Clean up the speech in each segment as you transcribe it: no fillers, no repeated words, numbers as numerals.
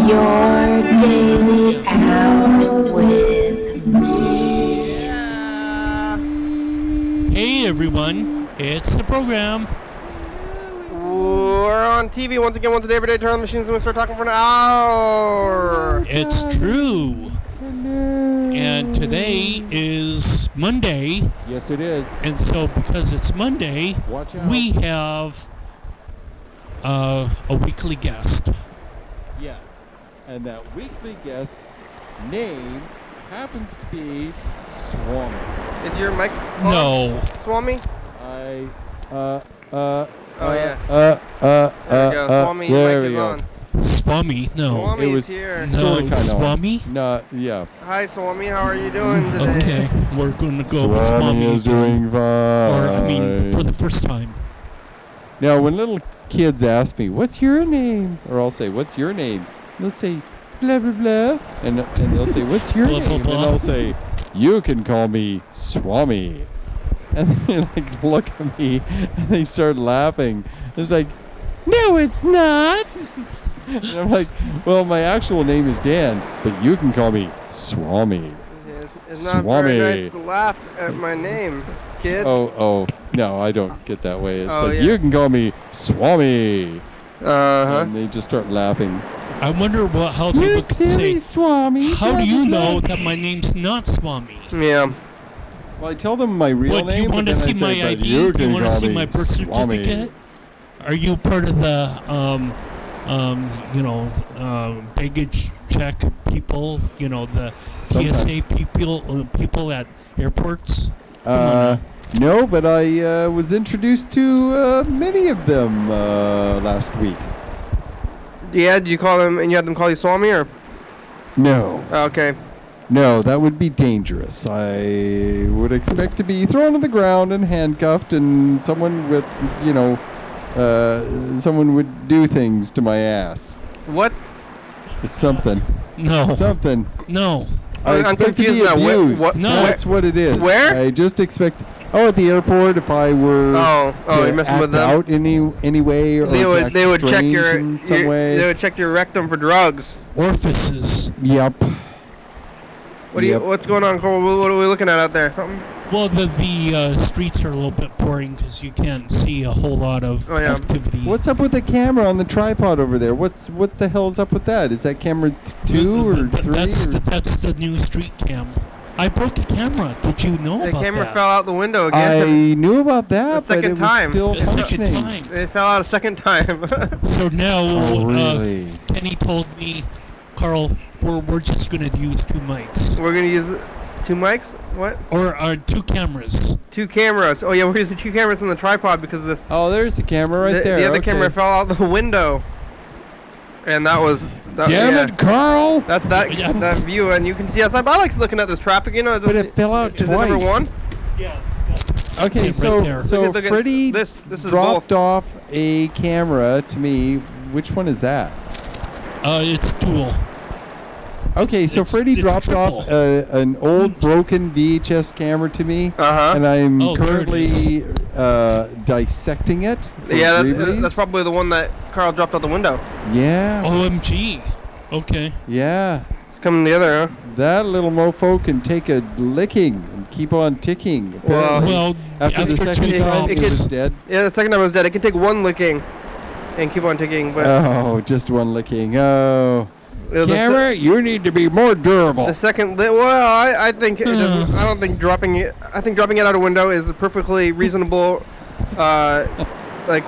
Your daily out with me. Hey everyone, it's the program. We're on TV once again, once a day, every day. Turn on the machines and we start talking for an hour. It's true. And today is Monday. Yes, it is. And so because it's Monday, Watch out. we have a weekly guest. Yes. And that weekly guest's name happens to be Swami. Is your mic on? No. Swami? Oh yeah. There we go. Swami, your there mic we is go. on. Swami? No. Swami It was is here. sort of No, kind Swami? No, yeah. Hi, Swami. How are you doing today? Okay, we're going to go with Swami Swami. is doing fine. Or, I mean, for the first time. Now, when little kids ask me, what's your name? Or I'll say, what's your name? They'll say, blah, blah, blah. And they'll say, what's your Blah, blah, name? blah. And I'll say, you can call me Swami. And they like look at me and they start laughing. It's like, no, it's not. And I'm like, well, my actual name is Dan, but you can call me Swami. It's not Swami. very nice to laugh at my name, kid. Oh, no, I don't get that way. It's like, yeah. you can call me Swami. Uh-huh. And they just start laughing. I wonder how people could say, Swami. how do you know that my name's not Swami? Yeah. Well, I tell them my real What, do you name. want to see my ID? Do you want to see my birth certificate? Are you part of the, baggage check people? You know, the TSA people at airports? No, but I was introduced to many of them last week. Yeah, did you call them, and you had them call you Swami, or? No. Okay. No, that would be dangerous. I would expect to be thrown to the ground and handcuffed, and someone with, someone would do things to my ass. What? It's something. No. Something. No. I I'm expect to confused be now. abused. No. That's what it is. Where? I just expect. Oh, at the airport, if I were you're to messing act with them? out any way, or They to act would check strange your in some way. They would check your rectum for drugs. Orifices. Yep. What's going on, Cole? What are we looking at out there? Something? Well, the streets are a little bit boring because you can't see a whole lot of activity. What's up with the camera on the tripod over there? What the hell's up with that? Is that camera 2 or 3? That's the new street cam. I broke a camera. Did you know about that? The camera fell out the window again. I knew about that, The but it second time. was The still second functioning. time. It fell out a second time. So now, Oh, really? Penny told me, Carl, we're just gonna use 2 mics. We're gonna use 2 mics. What? Or 2 cameras. 2 cameras. Oh yeah, we're using 2 cameras on the tripod because this. Oh, there's the camera right there. The other okay. camera fell out the window. And that was. Damn it, Carl! That's that view, and you can see outside. But I like looking at this traffic. You know. But it fell out is twice. Is it number 1? Yeah. Okay, Right so there. so Look at Freddie this is dropped both. off a camera to me. Which one is that? It's dual. Okay, so Freddie it's dropped off an old broken VHS camera to me, and I'm Oh, there it currently dissecting it. For Yeah, re-release. that's probably the one that Carl dropped out the window. Yeah. OMG. Okay. Yeah. It's coming together, huh? That little mofo can take a licking and keep on ticking. Apparently. Well, after the after second 2 time it drops. was dead. Yeah, the second time I was dead. It can take 1 licking and keep on ticking, but Oh, just 1 licking. Oh. it was Camera, you need to be more durable. the second. I think it doesn't, I don't think dropping it. I think dropping it out a window is a perfectly reasonable,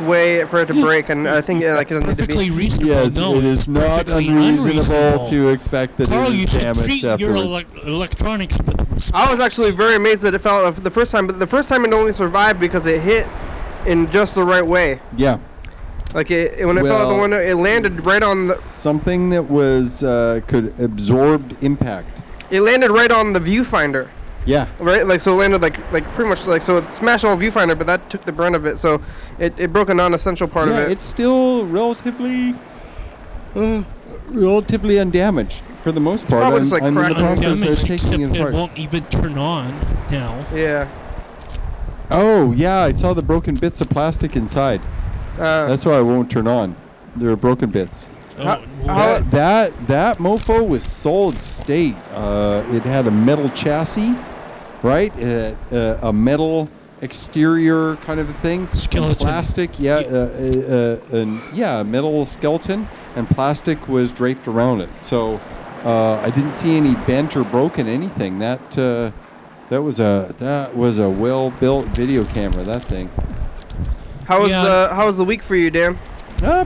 way for it to break, and I think it doesn't need to Perfectly be. reasonable. Yes, no, it it's is not perfectly unreasonable unreasonable. to expect that Carl, it you is should damaged treat your afterwards. electronics with respect. I was actually very amazed that it fell the first time, but the first time it only survived because it hit in just the right way. Yeah. Like when it fell out the window, it landed right on the. Something that was could absorb impact. It landed right on the viewfinder. Yeah. Right, so it landed like pretty much so it smashed all viewfinder, but that took the brunt of it. So it broke a non-essential part of it. It's still relatively undamaged for the most part. probably just, like, I'm in the cracked and process of Undamaged, taking except it it apart. won't even turn on now. Yeah. Oh yeah, I saw the broken bits of plastic inside. That's why it won't turn on. There are broken bits. That mofo was solid state. It had a metal chassis, right? A metal exterior kind of a thing. Skeleton. Plastic, a metal skeleton, and plastic was draped around it. So I didn't see any bent or broken anything. That was a well-built video camera. That thing. How was the week for you, Dan?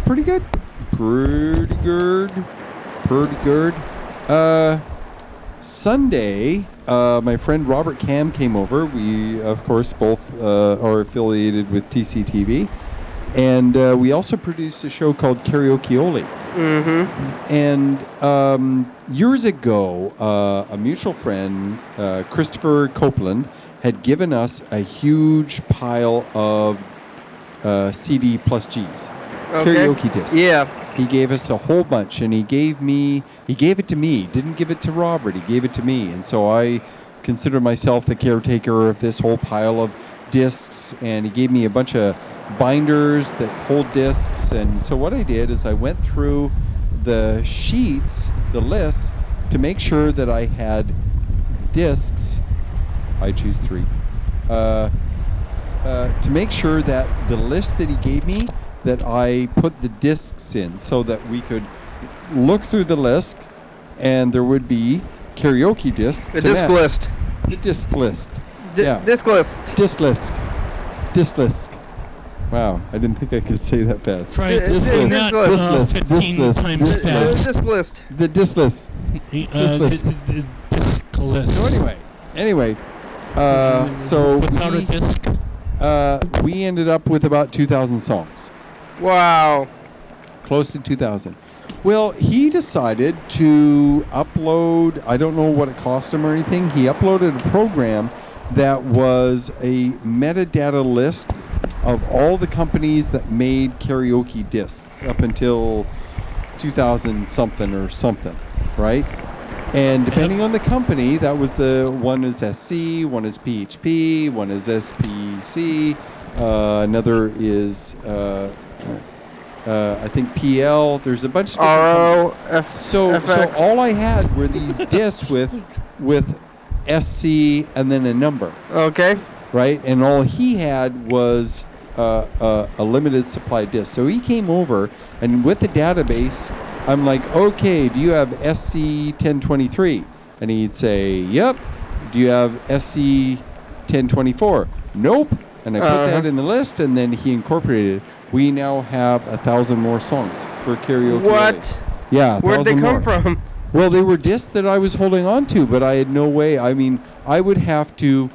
Pretty good. Sunday, my friend Robert Cam came over. We, of course, both are affiliated with TCTV. And we also produced a show called Karaoke. Mm-hmm. And years ago, a mutual friend, Christopher Copeland, had given us a huge pile of CD plus G's. Okay. Karaoke discs. Yeah. He gave us a whole bunch, and he gave it to me. Didn't give it to Robert. He gave it to me, and so I consider myself the caretaker of this whole pile of discs. And he gave me a bunch of binders that hold discs. And so what I did is I went through the sheets, the lists, to make sure that I had discs. I choose 3. To make sure that the list that he gave me, that I put the discs in so that we could look through the list and there would be karaoke discs. The disc list. The disc list. Disc list. Disc list. Disc list. Wow, I didn't think I could say that fast. Try saying that 15 times fast. Disc list. The disc list. Disc list. The disc list. So anyway, so without a disc, we ended up with about 2,000 songs. Wow. Close to 2,000. Well, he decided to upload, I don't know what it cost him or anything, he uploaded a program that was a metadata list of all the companies that made karaoke discs up until 2000 something or something, right? And depending on the company, that was one is SC, one is PHP, one is SPC, another is I think PL. There's a bunch of RO, so all I had were these discs with SC and then a number. Okay. Right, and all he had was a limited supply disc. So he came over, and with the database, I'm like, okay, do you have SC 1023? And he'd say, yep. Do you have SC 1024? Nope. And I put that in the list, and then he incorporated it. We now have 1,000 more songs for karaoke. What? Yeah, where'd they come from? Well, they were discs that I was holding on to, but I had no way. I mean, I would have to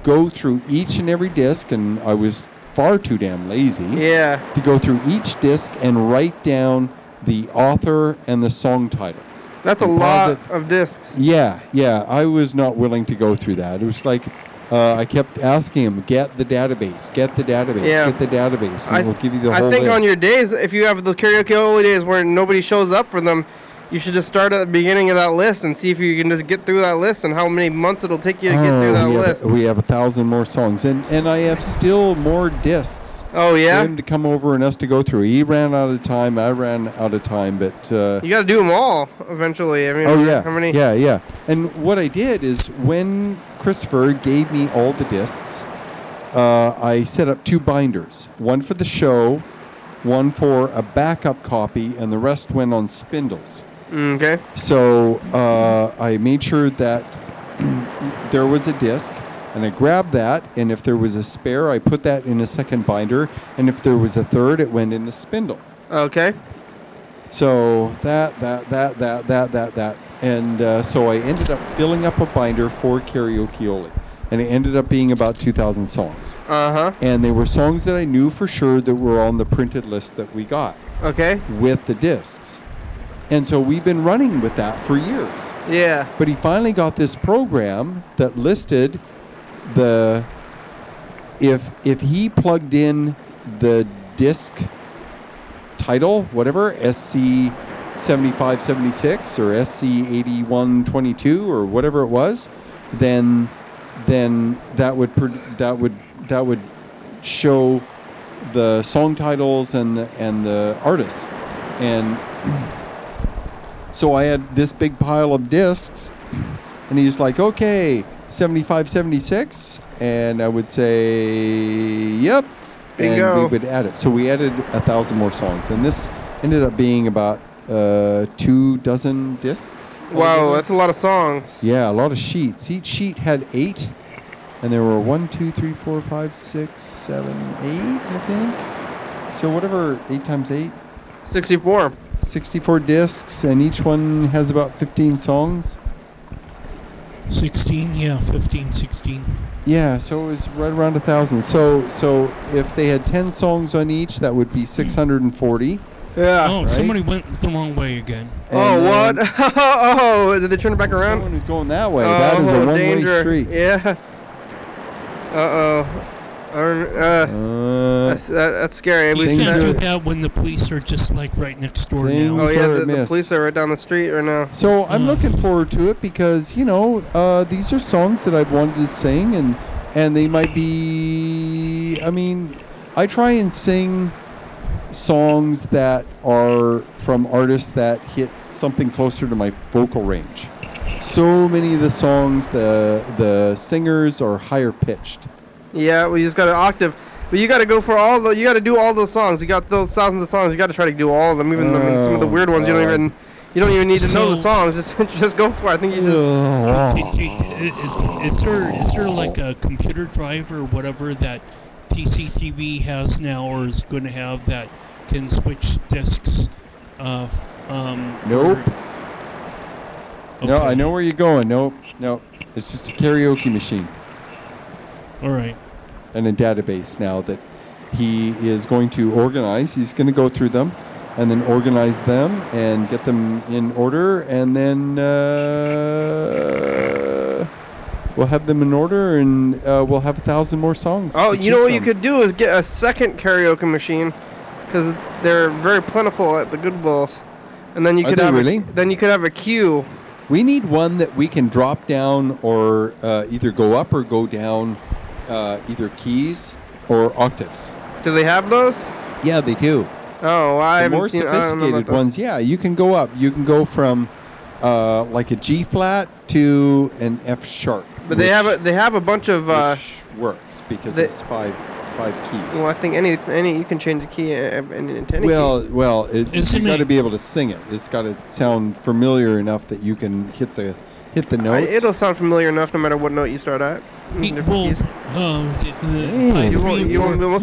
go through each and every disc, and I was far too damn lazy. Yeah. To go through each disc and write down the author and the song title. That's a lot of discs. Yeah. I was not willing to go through that. It was like I kept asking him, get the database, get the database, and we'll give you the whole list. I think on your days, if you have the karaoke only days where nobody shows up for them, you should just start at the beginning of that list and see if you can just get through that list and how many months it'll take you to get through that list. We have 1,000 more songs, and I have still more discs. Oh, yeah? For him to come over and us to go through. He ran out of time, I ran out of time, but... you got to do them all eventually. I mean, how many? Yeah. And what I did is when Christopher gave me all the discs, I set up 2 binders. One for the show, one for a backup copy, and the rest went on spindles. Okay. So I made sure that there was a disc, and I grabbed that, and if there was a spare, I put that in a second binder, and if there was a third, it went in the spindle. Okay. So that, and so I ended up filling up a binder for karaoke, and it ended up being about 2,000 songs. Uh-huh. And they were songs that I knew for sure that were on the printed list that we got. Okay. With the discs. And so we've been running with that for years. Yeah. But he finally got this program that listed the if he plugged in the disc title, whatever, SC 7576 or SC 8122 or whatever it was, then that would show the song titles and the artists. And So I had this big pile of discs, and he's like, okay, 75, 76. And I would say, yep. Bingo. And we would add it. So we added 1,000 more songs. And this ended up being about 2 dozen discs. Wow, that's a lot of songs. Yeah, a lot of sheets. Each sheet had 8. And there were 1, 2, 3, 4, 5, 6, 7, 8, I think. So whatever, 8 times 8. 64. 64 discs, and each one has about 15 songs. 16, yeah, 15, 16. Yeah, so it was right around 1,000. So if they had 10 songs on each, that would be 640. Yeah. Oh, right? somebody went the wrong way again. Oh, what? Oh, did they turn it back around? Someone who's going that way. That is a one-way danger. street. Yeah. Uh-oh. That's scary. You Things can't are- do that when the police are just like right next door Things- now. Oh, yeah, are the missed. police are right down the street right now. So I'm looking forward to it because, you know, these are songs that I've wanted to sing, and they might be, I mean, I try and sing songs that are from artists that hit something closer to my vocal range. So many of the songs, the singers are higher pitched. Yeah, well, you just got an octave. But you got to go for you got to do all those songs. You got those thousands of songs. You got to try to do all of them, even some of the weird ones. You don't even need to know the songs. Just go for it. I think you just. Is there like a computer drive or whatever that TCTV has now or is going to have that can switch discs? Nope. Okay. No, I know where you're going. Nope. It's just a karaoke machine. All right. And a database now that he is going to organize. He's going to go through them and then organize them and get them in order, and then we'll have them in order, and we'll have 1,000 more songs. Oh, to you know what choose you from. could do is get a second karaoke machine, because they're very plentiful at the Goodwills, and then you Are could they have really? then you could have a queue. We need one that we can drop down or either go up or go down, either keys or octaves. Do they have those? Yeah, they do. Oh, I The haven't more seen. I don't know about sophisticated those. ones, yeah, you can go up. You can go from like a G flat to an F sharp. But they have a bunch of. which works because it's five keys. Well, I think any you can change the key into any key. Well, you've got to it- be able to sing it. It's got to sound familiar enough that you can hit the notes. It'll sound familiar enough no matter what note you start at. Different keys. Most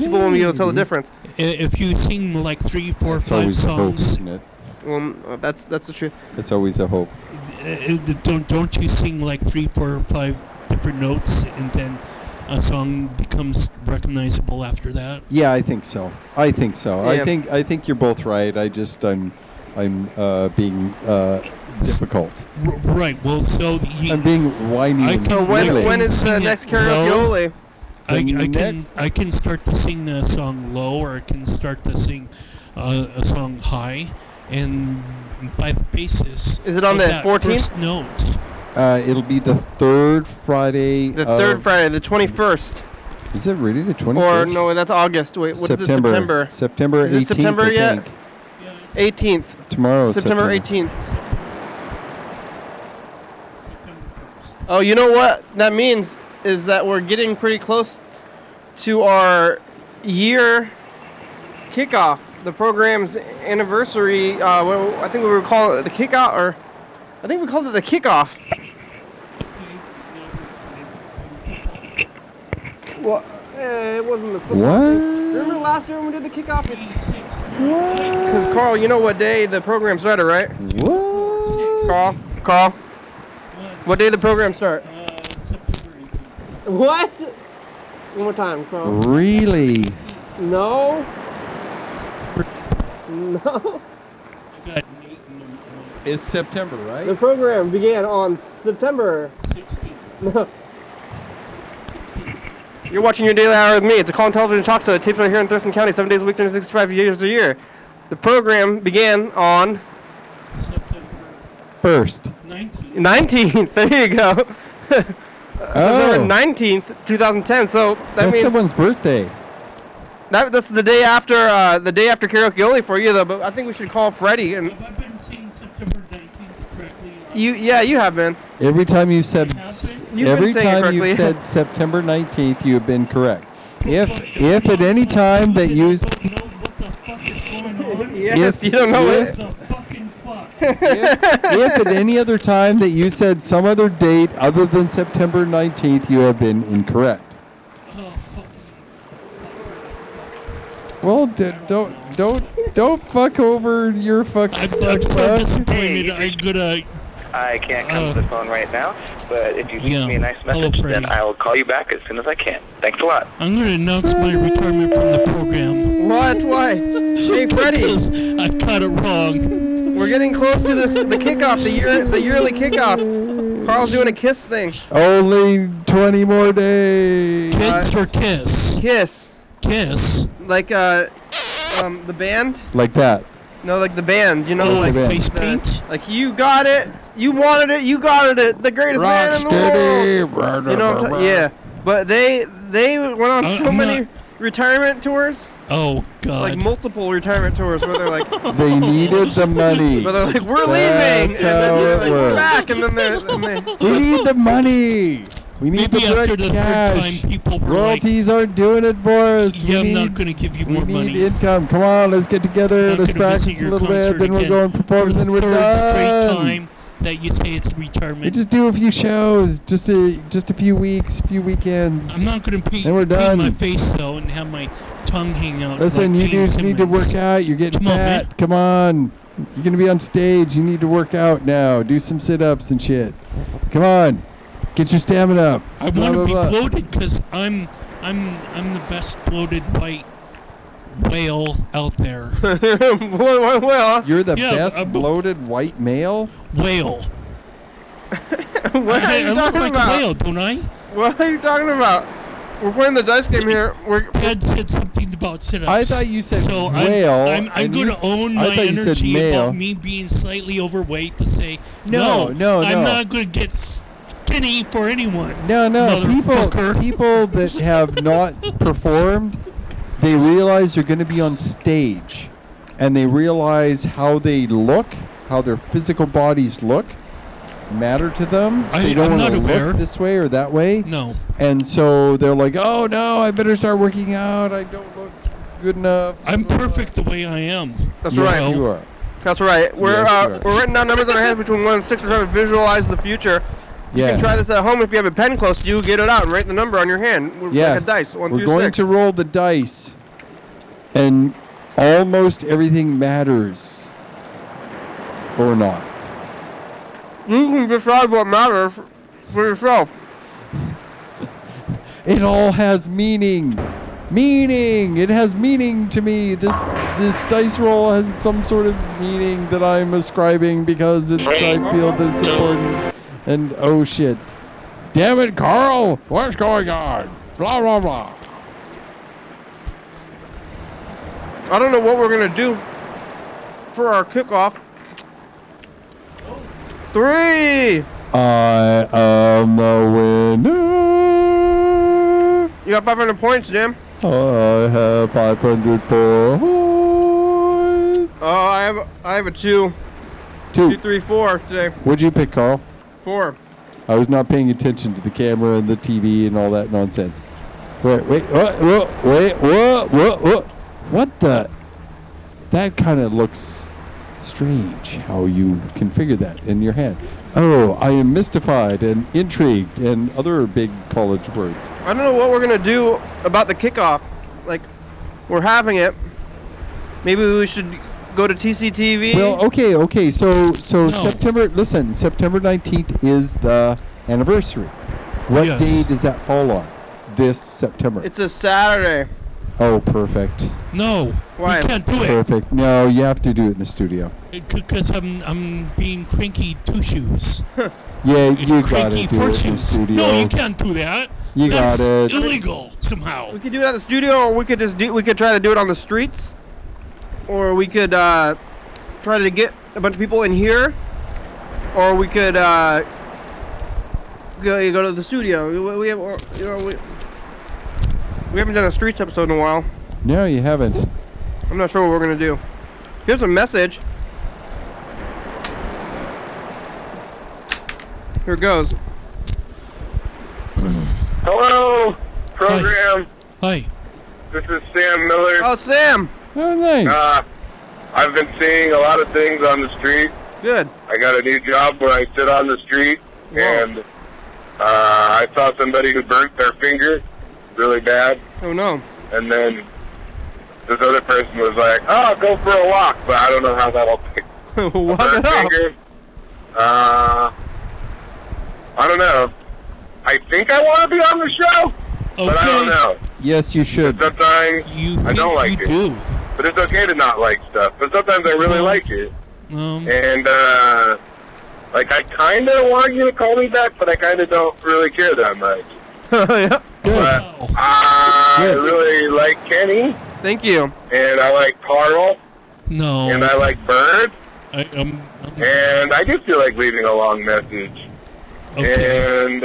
people won't be able to tell the difference. If you sing like 3, 4, That's 5 always a hope, songs, isn't it? Well, that's the truth. It's always a hope. don't you sing like 3, 4, 5 different notes and then a song becomes recognizable after that? Yeah, I think so. Yeah. I think you're both right. I'm being difficult. Right. Well, so I'm being whiny. I and can- So niggly. when is the Sing it next karaoke? I can start to sing the song low, or I can start to sing a song high, and by the basis Is it on of the that 14th? first note. It'll be the third Friday. The third Friday, the 21st. Is it really the 21st? Or no, that's August. Wait, what is it? September. September 18th. Is it September I yet? think. 18th. Tomorrow. September 18th. September 1st. Oh, you know what that means is that we're getting pretty close to our year kickoff. The program's anniversary. I think we were calling it the kickoff, or I think we called it the kickoff. Well, it wasn't the football. What? Remember last year when we did the kickoff? 6, Because Carl, you know what day the program started, right? What? Carl, what day did the program start? September 18th. What? One more time, Carl. Really? No. I No. got an 8 and It's September, right? The program began on September. 16. No. You're watching Your Daily Hour with me. It's a call and television talk show that tapes right here in Thurston County 7 days a week, 365 years a year. The program began on September First. 19th. 19th. There you go. September 19th, 2010. So that That's means someone's birthday. That's the day after karaoke only for you though. But I think we should call Freddie and. Have I been saying September 19th correctly? You have been. Every time you said you've said September 19th, you have been correct. If at any time that you don't know what the fuck is going on. Yes, you don't know What the fucking fuck? if at any other time that you said some other date other than September 19th, you have been incorrect. Oh, fuck. Well, don't fuck over your fucking I'm so disappointed. I'm gonna. I can't come to the phone right now, but if you leave me a nice Hello, message, Freddie. then I will call you back as soon as I can. Thanks a lot. I'm gonna announce my retirement from the program. What? Why? Hey, Freddie. Because I got it wrong. We're getting close to the kickoff, the yearly kickoff. Carl's doing a kiss thing. Only 20 more days. Kids or kiss? Kiss. Kiss. Like the band? Like that. No, like the band. You know, Oh, like face paint? like you got it, you wanted it, you got it. The greatest band in the world. You know what I'm talking? Yeah. But they went on so many retirement tours. Oh God. Like multiple retirement tours where they're like. They needed the money. But they're like, we're That's leaving, and then how they're it like, we're works. back, and then they We need the money. We need Maybe the after the cash. third time, people were Royalties aren't doing it for us. Yeah, we I'm need, not gonna give you we more need money. income. Come on, let's get together. Not Let's gonna visit practice a your little bit. concert Then we'll again go and perform. for Then the we're third straight done. time that you say it's retirement. We just do a few shows, just a few weeks, few weekends. I'm not gonna paint Then we're done. my face though and have my tongue hang out. Listen, like you Gene just need to Simmons. work out. You're getting Come on, fat. man. Come on. You're gonna be on stage. You need to work out now. Do some sit-ups and shit. Come on. Get your stamina up. I Blah, want to blah, be blah. bloated because I'm the best bloated white whale out there. well, You're the Yeah, best bloated white male. Whale. what are I you look talking like about? a whale, don't I? What are you talking about? We're playing the dice game here. Dad said something about sit-ups. I thought you said so whale. I'm and going you to own I my thought you said energy male. about me being slightly overweight to say, No. I'm not going to get skinny for anyone. No. Motherfucker. People that have not performed, they realize they're going to be on stage, and they realize how they look, how their physical bodies look, matter to them. They don't I'm want not to aware. look this way or that way. No. And so they're like, oh no, I better start working out. I don't look good enough. I'm perfect the way I am. That's Yes, right. you are. That's right. We're Yes, you are. we're writing down numbers on our heads between 1 and 6. We're trying to visualize the future. You Yeah. can try this at home if you have a pen close to you. Get it out and write the number on your hand. Yes. Like a dice. 1 We're through going 6. to roll the dice, and almost everything matters, or not. You can decide what matters for yourself. It all has meaning. Meaning. It has meaning to me. This dice roll has some sort of meaning that I'm ascribing because I feel that it's important. And oh shit. Damn it, Carl! What's going on? Blah blah blah. I don't know what we're gonna do for our kickoff. 3. I am the winner. You got 500 points, Jim. I have 500 points. I have a 2. 2, 3, 4 today. What'd you pick, Carl? 4. I was not paying attention to the camera and the TV and all that nonsense. Wait, what the? That kind of looks strange how you configure that in your hand. Oh, I am mystified and intrigued and other big college words. I don't know what we're gonna do about the kickoff. Like, we're having it. Maybe we should go to TCTV. Well, okay. So No. September 19th is the anniversary. What Yes. day does that fall on? This September. It's a Saturday. Oh, perfect. No. Why? We can't do it. Perfect. No, you have to do it in the studio. Because I'm being cranky two shoes. Yeah, you gotta Cranky do four it in the shoes. studio. No, you can't do that. You That's got it. illegal somehow. We could do it at the studio, or we could try to do it on the streets, or we could try to get a bunch of people in here, or we could go to the studio. We haven't done a streets episode in a while. No, you haven't. I'm not sure what we're gonna do. Here's a message. Here it goes. Hello, program. Hi. This is Sam Miller. Oh, Sam. Oh, nice. I've been seeing a lot of things on the street. Good. I got a new job where I sit on the street, and I saw somebody who burnt their finger really bad. Oh, no. And then this other person was like, "Oh, I'll go for a walk," but I don't know how that'll fix Walk a it burnt up. finger. I don't know. I think I want to be on the show, but I don't know. Yes, you should. Sometimes You I don't like it. do. But it's okay to not like stuff. But sometimes I really like it. And, like, I kind of want you to call me back, but I kind of don't really care that much. Yeah. But I really like Kenny. Thank you. And I like Carl. No. And I like Bird. And I just feel like leaving a long message. Okay. And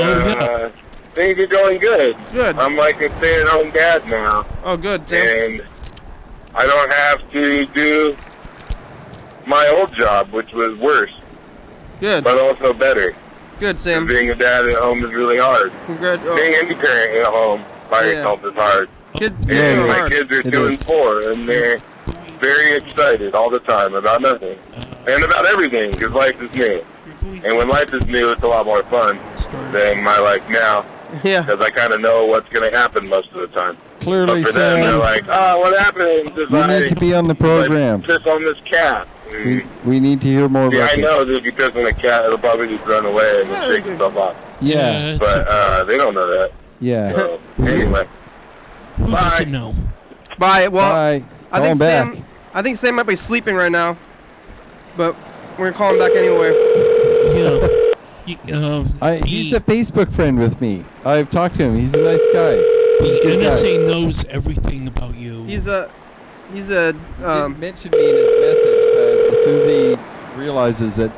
things are going good. Good. I'm like a stay-at-home dad now. Oh, good, Sam. And I don't have to do my old job, which was worse. Good. But also better. Good, Sam. Being a dad at home is really hard. Congrats. Being any parent at home by yourself is hard. Kids, And my kids are 2 and 4, and they're very excited all the time about nothing. And about everything, because life is new. And when life is new, it's a lot more fun than my life now. Yeah. Because I kind of know what's going to happen most of the time. Clearly, But for them, they're Sam, like, "Oh, what happened? Just you need to be on the program. piss on this cat." We need to hear more Yeah, about I this. know that if you piss on a cat, it'll probably just run away and just shake itself off. Yeah. But they don't know that. Yeah. So, anyway. Who Bye. doesn't know? Bye. Well, Bye. I Call think him back. I think Sam might be sleeping right now, but we're gonna call him back anyway. He's a Facebook friend with me. I've talked to him. He's a nice guy. He's a The good guy. NSA knows everything about you. He's a. He didn't mention me in his message, but as soon as he realizes that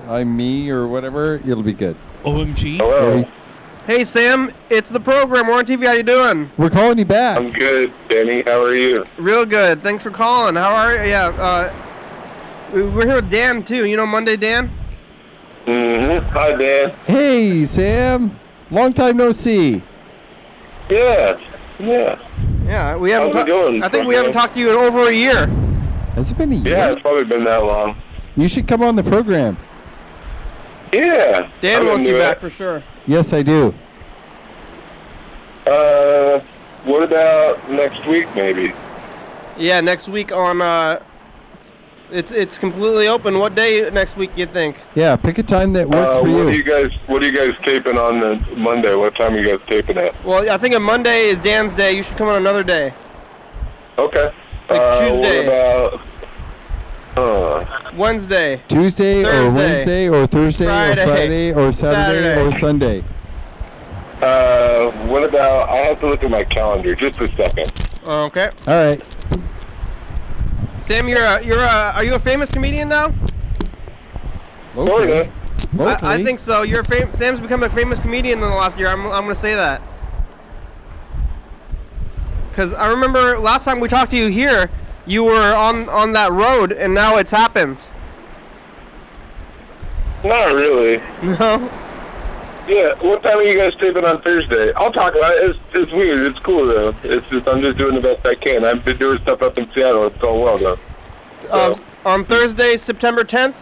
I'm me or whatever, it'll be good. OMG. Hello. Hey Sam, it's the program. We're on TV. How you doing? We're calling you back. I'm good, Benny. How are you? Real good. Thanks for calling. How are you? Yeah. We're here with Dan too. You know Monday Dan? Mm-hmm. Hi, Dan. Hey, Sam. Long time no see. Yeah. Yeah. Yeah. We haven't. How's it going, I think we program? haven't talked to you in over a year. Has it been a year? Yeah, it's probably been that long. You should come on the program. Yeah. Dan I'm wants you into back it. for sure. Yes, I do. What about next week, maybe? Yeah, next week on. It's completely open. What day next week you think? Yeah, pick a time that works for What you. are you guys taping on the Monday? What time are you guys taping at? Well, I think a Monday is Dan's day. You should come on another day. Okay. Like Tuesday. What about Wednesday. Tuesday or Thursday. Wednesday or Thursday Friday. or Friday or Saturday or Sunday. what about? I have to look at my calendar. Just a second. Okay. All right. Sam, are you a famous comedian now? Locally. I think so. Sam's become a famous comedian in the last year. I'm gonna say that. Cause I remember last time we talked to you here, you were on that road, and now it's happened. Not really. No. Yeah. What time are you guys taping on Thursday? I'll talk about it. It's weird. It's cool though. It's just I'm just doing the best I can. I've been doing stuff up in Seattle. It's going well though. So. On Thursday, September 10th,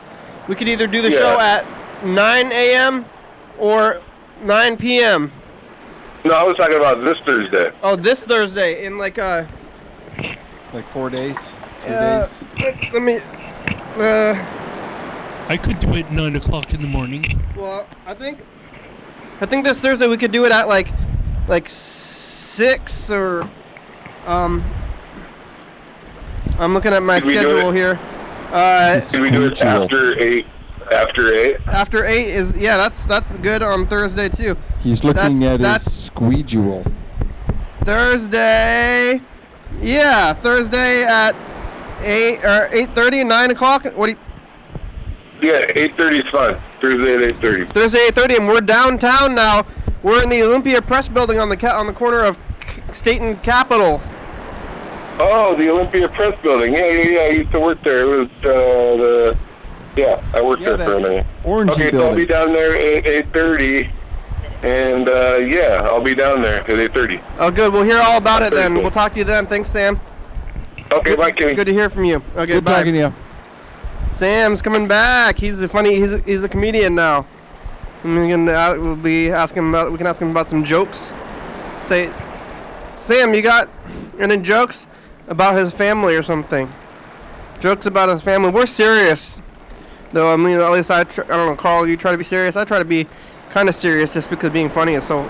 we could either do the show at 9 a.m. or 9 p.m. No, I was talking about this Thursday. Oh, this Thursday in like 4 days. 2 days. Let me. I could do it 9 o'clock in the morning. Well, I think this Thursday we could do it at like 6 or I'm looking at my schedule here. Can we do it after 8? After 8? After 8 is that's good on Thursday too. He's looking at his schedule. Thursday. Yeah, Thursday at 8 or 8:30 and 9 o'clock. What do you? Yeah, 8:30 is fine. Thursday at 8:30. Thursday 8:30, and we're downtown now. We're in the Olympia Press Building on the corner of State and Capitol. Oh, the Olympia Press Building. Yeah. I used to work there. It was I worked there for a minute. Orangey okay, building. So I'll be down there at 8:30, and I'll be down there at 8:30. Oh, good. We'll hear all about it then. Cool. We'll talk to you then. Thanks, Sam. Okay, bye, Kenny. Good to hear from you. Okay, Good bye. talking to you. Sam's coming back. He's a comedian now. We can ask him about some jokes. Say, Sam, you got any jokes about his family or something? Jokes about his family. We're serious, though. I mean, at least I don't know, Carl. You try to be serious. I try to be kind of serious, just because being funny is so.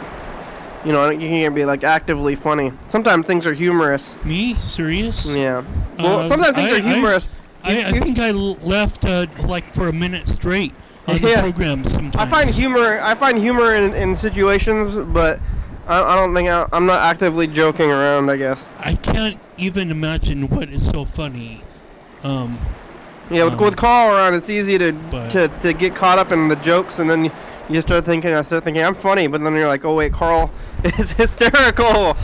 You know, you can't be like actively funny. Sometimes things are humorous. Me? Serious? Yeah. Well, sometimes things are humorous. I think I left like for a minute straight on the program sometimes. I find humor in situations, but I don't think I'm not actively joking around, I guess. I can't even imagine what is so funny. With Carl around, it's easy to get caught up in the jokes, and then you start thinking I'm funny, but then you're like, oh wait, Carl is hysterical.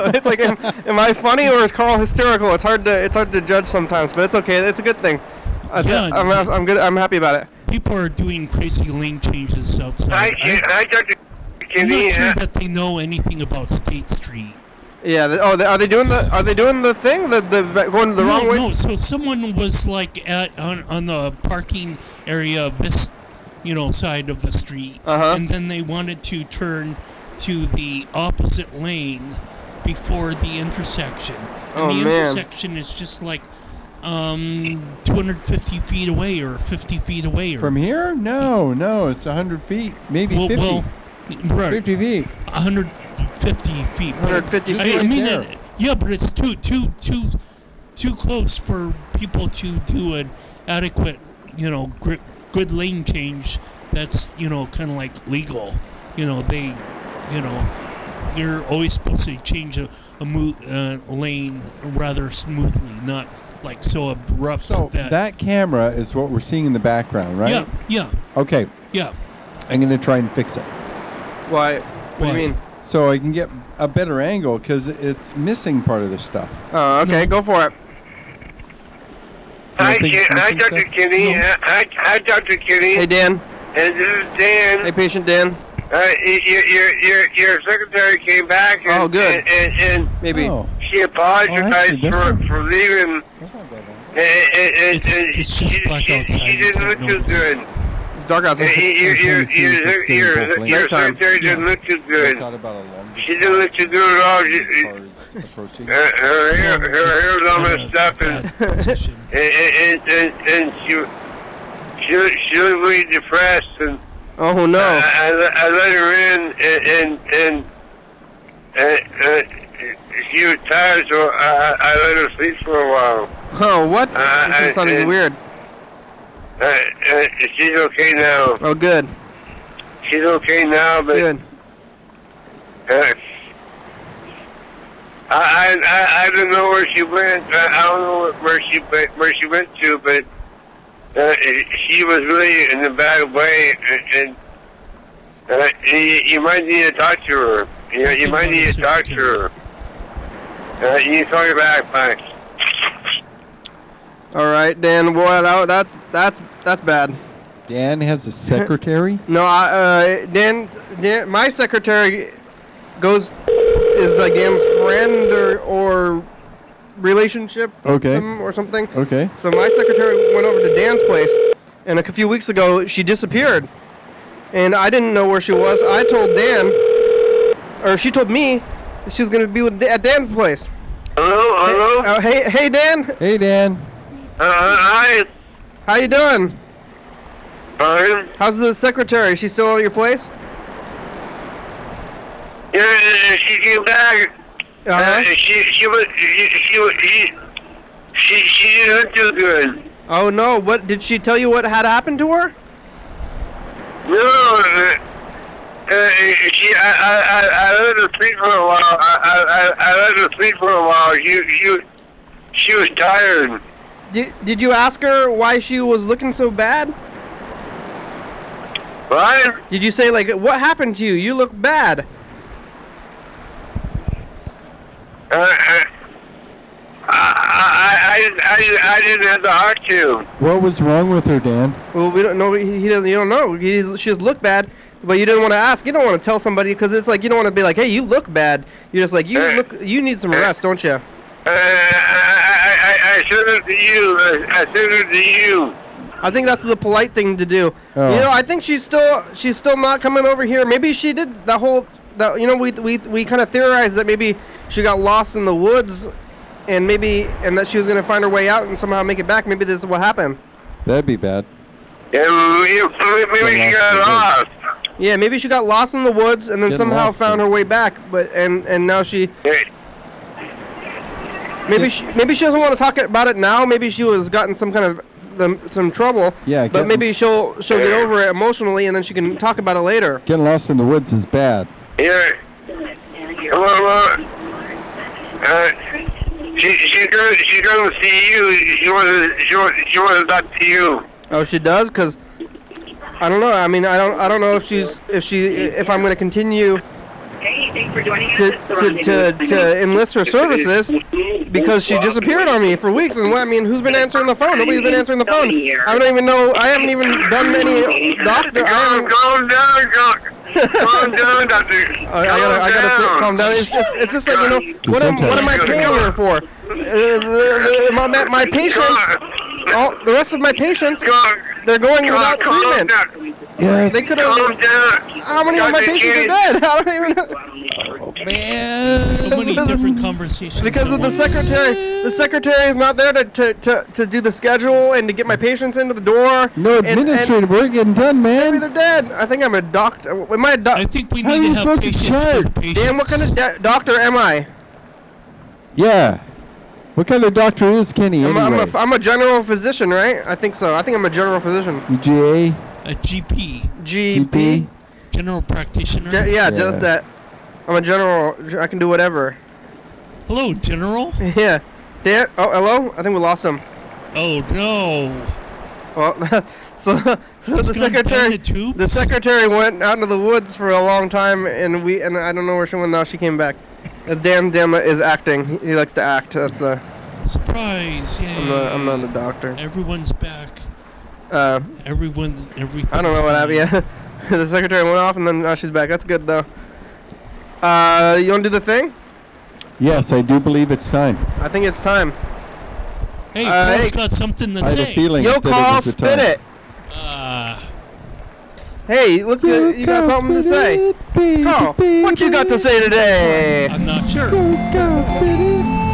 It's like, am I funny or is Carl hysterical? It's hard to judge sometimes, but it's okay. It's a good thing. I'm good. I'm happy about it. People are doing crazy lane changes outside. I'm not sure that they know anything about State Street. Yeah. Are they doing the thing? The going the wrong way? No. So someone was like on the parking area of this, side of the street, and then they wanted to turn to the opposite lane before the intersection. And the intersection is just like 250 feet away or 50 feet away. From here? No, it's 100 feet, maybe 50. Well, right. 50 feet. 150 feet. 150 feet. I mean, but it's too close for people to do an adequate, good lane change. That's kind of like legal. You're always supposed to change a lane rather smoothly, not like so abrupt. So that camera is what we're seeing in the background, right? Yeah. Okay. Yeah. I'm going to try and fix it. Why? What do you mean? So I can get a better angle because it's missing part of the stuff. Oh, okay. Go for it. Hi, Dr. Kenny. Hi, Dr. Kenny. Hey, Dan. And this is Dan. Hey, patient Dan. Your secretary came back. And, oh, good. And maybe she apologized for leaving. That's not bad, it's just black outside. She didn't look too good. It's dark outside. Your secretary didn't look too good. She didn't look too good at all. Her hair was all messed up, and she was really depressed. And oh no! I let her in, and she was tired, so I let her sleep for a while. Oh, what? This is sounding weird. She's okay now. Oh, good. She's okay now, but good. I don't know where she went. I don't know where she went to, but she was really in a bad way, and you might need to talk to her. You might need to talk to her. You need to call her back. Bye. All right, Dan. Boy, that's bad. Dan has a secretary? No, Dan, my secretary is like Dan's friend or relationship or something. Okay. So my secretary went over to Dan's place, and a few weeks ago she disappeared, and I didn't know where she was. I told Dan, or she told me that she was going to be at Dan's place. Hello. Hey, Dan. Hey, Dan. Hi. How you doing? Fine. How's the secretary? Is she still at your place? Yeah, she came back. She didn't look too good. Oh no! What did she tell you? What had happened to her? No. I let her sleep for a while. I let her sleep for a while. She was tired. Did you ask her why she was looking so bad? What? Did you say, like, what happened to you? You look bad. I didn't have the heart to. What was wrong with her, Dan? Well, we don't know. He doesn't. You don't know. She just looked bad, but you didn't want to ask. You don't want to tell somebody because it's like you don't want to be like, hey, you look bad. You're just like you need some rest, don't you? I sent it to you. I sent it to you. I think that's the polite thing to do. Oh. You know, I think she's still not coming over here. Maybe she did you know, we kind of theorized that maybe she got lost in the woods. And that she was gonna find her way out and somehow make it back. Maybe this is what happened. That'd be bad. Yeah, maybe she got lost. Yeah, maybe she got lost in the woods and then somehow found her way back. But and now she. Maybe she doesn't want to talk about it now. Maybe she was gotten some kind of some trouble. Yeah. But maybe she'll get over it emotionally and then she can talk about it later. Getting lost in the woods is bad. Yeah. She's gonna see you. She wants to talk to you. Oh, she does? Cause I don't know. I mean, I don't know if I'm gonna continue to enlist her services because she disappeared on me for weeks. And I mean, who's been answering the phone? Nobody's been answering the phone. I don't even know. I haven't even done any doctor. Calm down, doctor. I gotta calm down. It's just like, you know, what am I paying her for? My patients, the rest of my patients, they're going without treatment. Yes. They could have. How many of my patients are dead? I don't even know. Oh, man. So many different conversations. Because of the secretary. The secretary is not there to do the schedule and to get my patients into the door. No administrative work getting done, man. Maybe they're dead. I think I'm a doctor. Am I a doctor? I think we need to have patience for the patients. Dan, what kind of doctor am I? Yeah. What kind of doctor is Kenny anyway? I'm a general physician, right? I think so. I think I'm a general physician. GA? A GP. GP? General practitioner. Yeah, that's that. I'm a general. I can do whatever. Hello, General. Yeah. Dan. Oh, hello. I think we lost him. Oh no. Well, so the secretary went out into the woods for a long time, and I don't know where she went now. She came back. As Dan is acting. He likes to act. That's a surprise. Yeah. I'm not a doctor. Everyone's back. Everything. I don't know what happened. Yeah. The secretary went off, and then now she's back. That's good though. You want to do the thing? Yes, I do believe it's time. I think it's time. Hey, Carl's got something to say. I had a feeling Yo, Carl, spit it. Hey, look, you got something to say. Carl, what you got to say today? I'm not sure.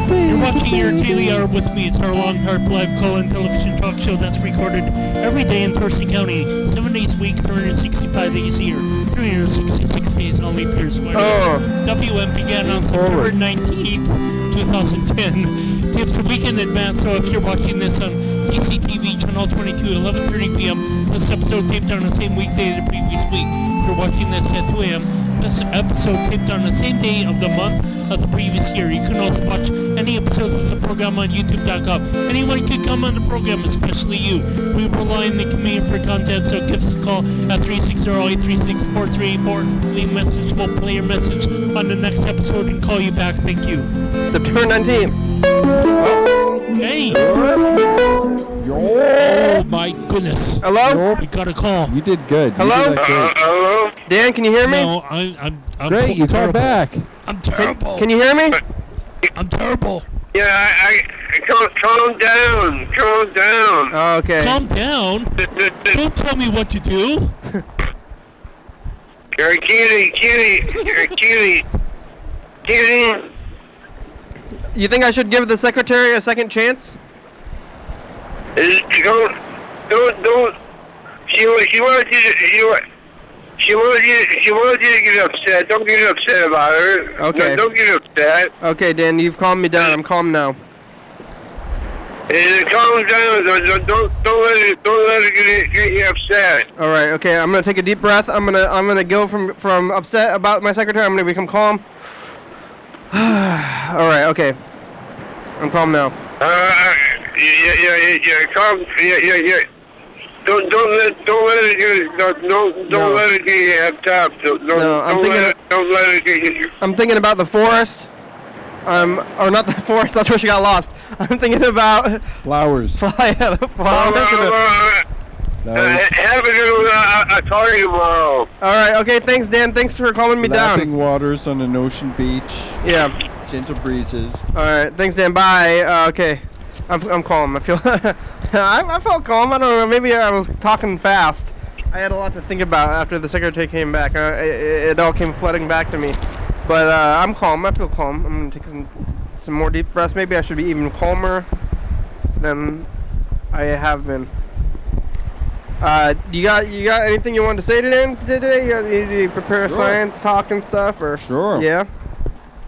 You're watching your Daily Hour with me. It's our long, hard live call-in television talk show that's recorded every day in Thurston County, 7 days a week, 365 days a year, 366 days in all leap years. WM began on September 19th, 2010. Tips a week in advance, so if you're watching this on TCTV channel 22, 11:30 p.m., this episode taped on the same weekday the previous week. If you're watching this at 2 a.m., this episode taped on the same day of the month of the previous year. You can also watch any episode of the program on YouTube.com. Anyone can come on the program, especially you. We rely on the community for content, so give us a call at 360-836-4384. Leave a message, we'll play your message on the next episode and call you back. Thank you. September 19th. Hey! Oh my goodness. Hello? We got a call. You did good. Hello? Hello? Dan, can you hear me? No, I'm great, you called back. I'm terrible. Can you hear me? I'm terrible. Yeah, I calm down. Calm down. Oh, okay. Calm down? Don't tell me what to do. You're a kitty. You think I should give the secretary a second chance? Don't. She wants you to get upset. Don't get upset about her. Okay. No, don't get upset. Okay, Dan, you've calmed me down. I'm calm now. Calm down. Don't let her get you upset. All right. Okay. I'm gonna take a deep breath. I'm gonna go from upset about my secretary. I'm gonna become calm. All right. Okay. I'm calm now. Yeah. Calm. Yeah. Don't let it get you up top. Don't let it get you. I'm thinking about the forest. or not the forest. That's where she got lost. I'm thinking about flowers. Flowers. Have a good I'll talk to you tomorrow. All right. Okay. Thanks, Dan. Thanks for calming me down. Lapping waters on an ocean beach. Yeah. Gentle breezes. All right. Thanks, Dan. Bye. Okay. I'm calm. I feel. I felt calm. I don't know. Maybe I was talking fast. I had a lot to think about after the secretary came back. It all came flooding back to me. But I'm calm. I feel calm. I'm gonna take some more deep breaths. Maybe I should be even calmer than I have been. You got anything you wanted to say today? You prepare Sure. science talk and stuff, or Sure. Yeah.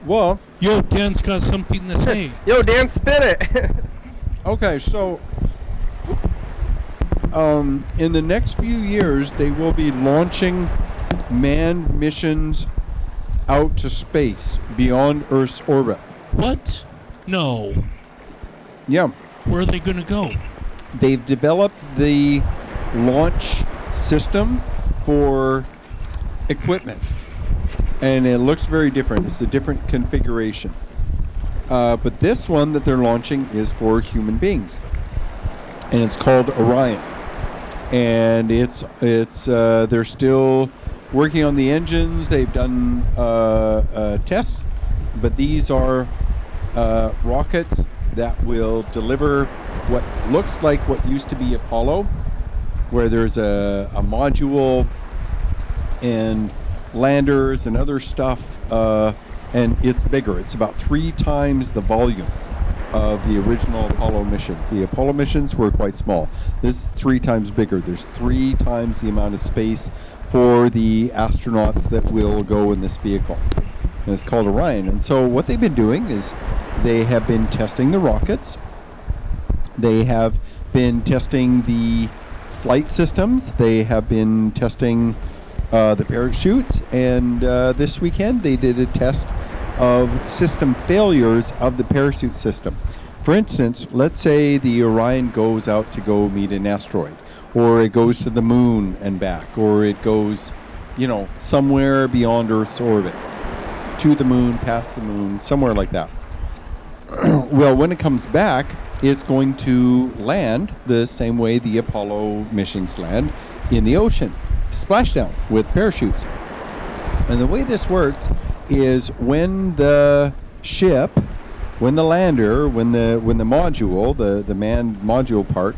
Well, Yo, Dan's got something to say. Yo, Dan, spin it. okay, so in the next few years, they will be launching manned missions out to space beyond Earth's orbit. What? No. Yeah. Where are they going to go? They've developed the launch system for equipment, and it looks very different. It's a different configuration. But this one that they're launching is for human beings, and it's called Orion. And they're still working on the engines. They've done tests, but these are rockets that will deliver what looks like what used to be Apollo, where there's a module and landers and other stuff, and it's bigger. It's about 3 times the volume of the original Apollo mission. The Apollo missions were quite small. This is 3 times bigger. There's 3 times the amount of space for the astronauts that will go in this vehicle. And it's called Orion. And so what they've been doing is they have been testing the rockets. They have been testing the flight systems. They have been testing the parachutes. And this weekend they did a test of system failures of the parachute system. For instance, let's say the Orion goes out to go meet an asteroid, or it goes to the moon and back, or it goes, somewhere beyond Earth's orbit, to the moon, past the moon, somewhere like that. Well, when it comes back, it's going to land the same way the Apollo missions land, in the ocean, splashdown with parachutes. And the way this works is when the ship, when the lander, when the module, the manned module part,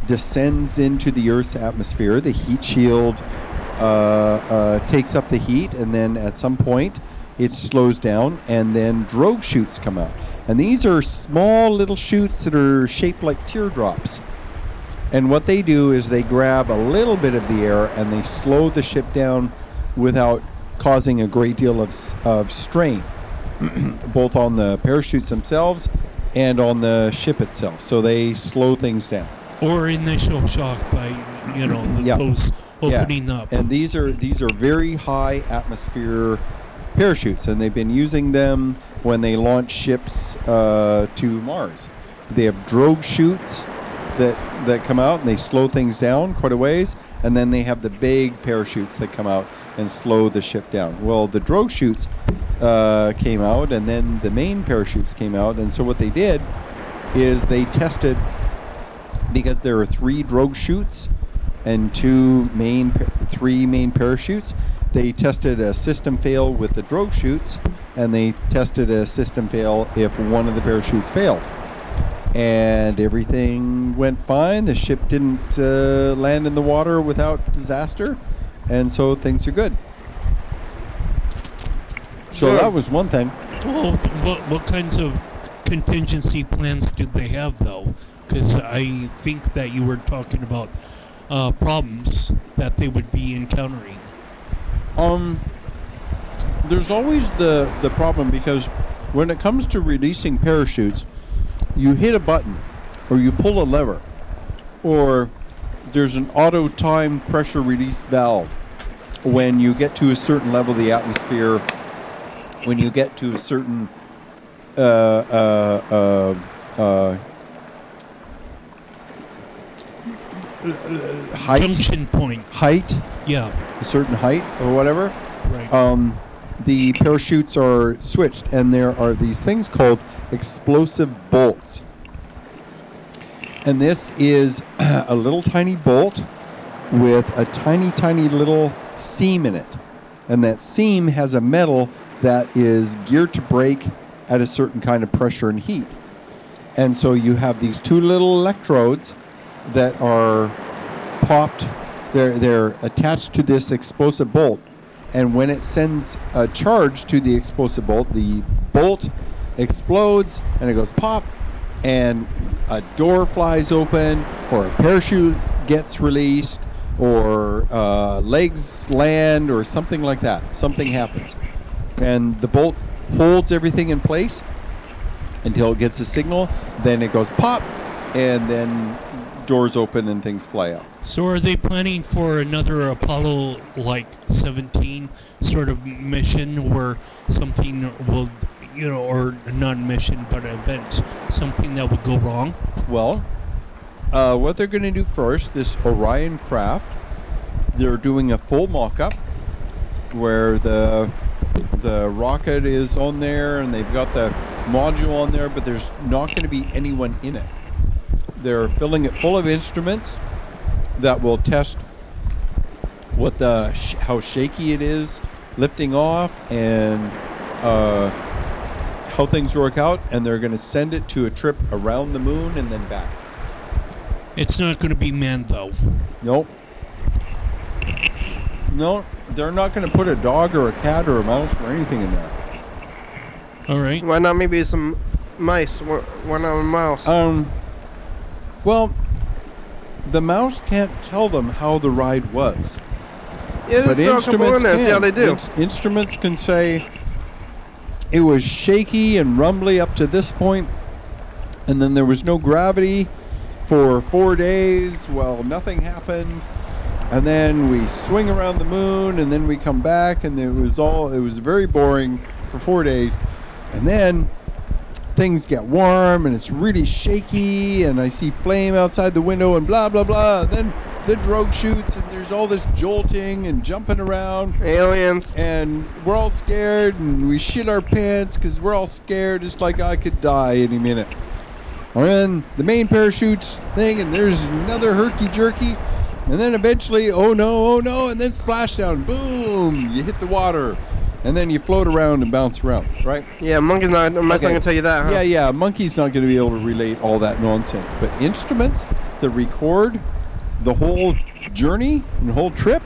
descends into the Earth's atmosphere, the heat shield takes up the heat, and then at some point it slows down, and then drogue chutes come out. And these are small little chutes that are shaped like teardrops. And what they do is they grab a little bit of the air and they slow the ship down without causing a great deal of strain, both on the parachutes themselves and on the ship itself. So they slow things down. Or initial shock by, the close opening up. And these are very high atmosphere parachutes, and they've been using them when they launch ships to Mars. They have drogue chutes that come out and they slow things down quite a ways, and then they have the big parachutes that come out and slow the ship down. Well, the drogue chutes came out, and then the main parachutes came out, and so what they did is they tested, because there are 3 drogue chutes and 3 main parachutes. They tested a system fail with the drogue chutes, and they tested a system fail if one of the parachutes failed. And everything went fine. The ship didn't land in the water without disaster, and so things are good. So that was one thing. Well, what kinds of contingency plans did they have, though? Because I think that you were talking about problems that they would be encountering. There's always the problem, because when it comes to releasing parachutes, you hit a button or you pull a lever, or there's an auto time pressure release valve when you get to a certain level of the atmosphere, when you get to a certain height, junction point, height, yeah, a certain height or whatever. Right. the parachutes are switched, and there are these things called explosive bolts. And this is a little tiny bolt with a tiny, tiny little seam in it. And that seam has a metal that is geared to break at a certain kind of pressure and heat. And so you have these two little electrodes that are popped. They're attached to this explosive bolt. And when it sends a charge to the explosive bolt explodes and it goes pop, and a door flies open, or a parachute gets released, or legs land, or something like that. Something happens. And the bolt holds everything in place until it gets a signal. Then it goes pop, and then doors open and things fly out. So are they planning for another Apollo like 17 sort of mission where something will, or not mission but event, something that would go wrong? Well, what they're going to do first, this Orion craft, they're doing a full mock-up where the rocket is on there and they've got the module on there, but there's not going to be anyone in it. They're filling it full of instruments that will test what how shaky it is lifting off and how things work out, and they're going to send it to a trip around the moon and then back. It's not going to be manned, though. Nope. No, they're not going to put a dog or a cat or a mouse or anything in there. All right. Why not maybe some mice? Why not a mouse? Well, the mouse can't tell them how the ride was. Yeah, but instruments can. Yeah, they do. Instruments can say it was shaky and rumbly up to this point, and then there was no gravity for 4 days. Well, nothing happened, and then we swing around the moon, and then we come back, and it was very boring for 4 days, and then things get warm and it's really shaky and I see flame outside the window and blah blah blah. Then the drogue shoots and there's all this jolting and jumping around. Aliens. And we're all scared and we shit our pants because we're all scared. It's like I could die any minute. And then the main parachutes thing, and there's another herky-jerky, and then eventually, oh no, and then splashdown, boom, you hit the water. And then you float around and bounce around, right? Yeah, monkey's not going to tell you that, huh? Yeah, monkey's not going to be able to relate all that nonsense. But instruments that record the whole journey and the whole trip,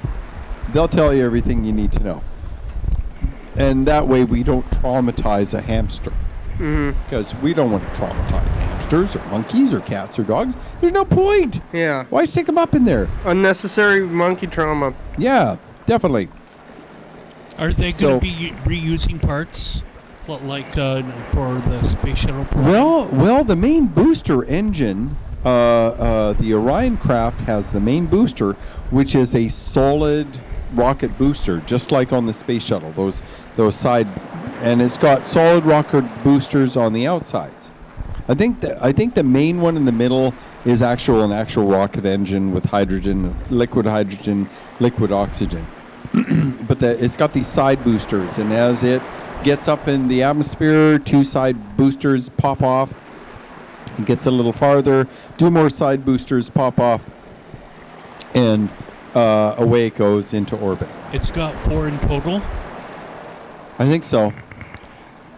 they'll tell you everything you need to know. And that way we don't traumatize a hamster. Because we don't want to traumatize hamsters or monkeys or cats or dogs. There's no point. Yeah. Why stick them up in there? Unnecessary monkey trauma. Yeah, definitely. Are they going to be reusing parts, like for the space shuttle program? Well, the main booster engine, the Orion craft has the main booster, which is a solid rocket booster, just like on the space shuttle. Those side, and it's got solid rocket boosters on the outsides. I think the main one in the middle is an actual rocket engine with liquid hydrogen, liquid oxygen. But it's got these side boosters, and as it gets up in the atmosphere, two side boosters pop off. It gets a little farther, two more side boosters pop off, and away it goes into orbit. It's got 4 in total? I think so.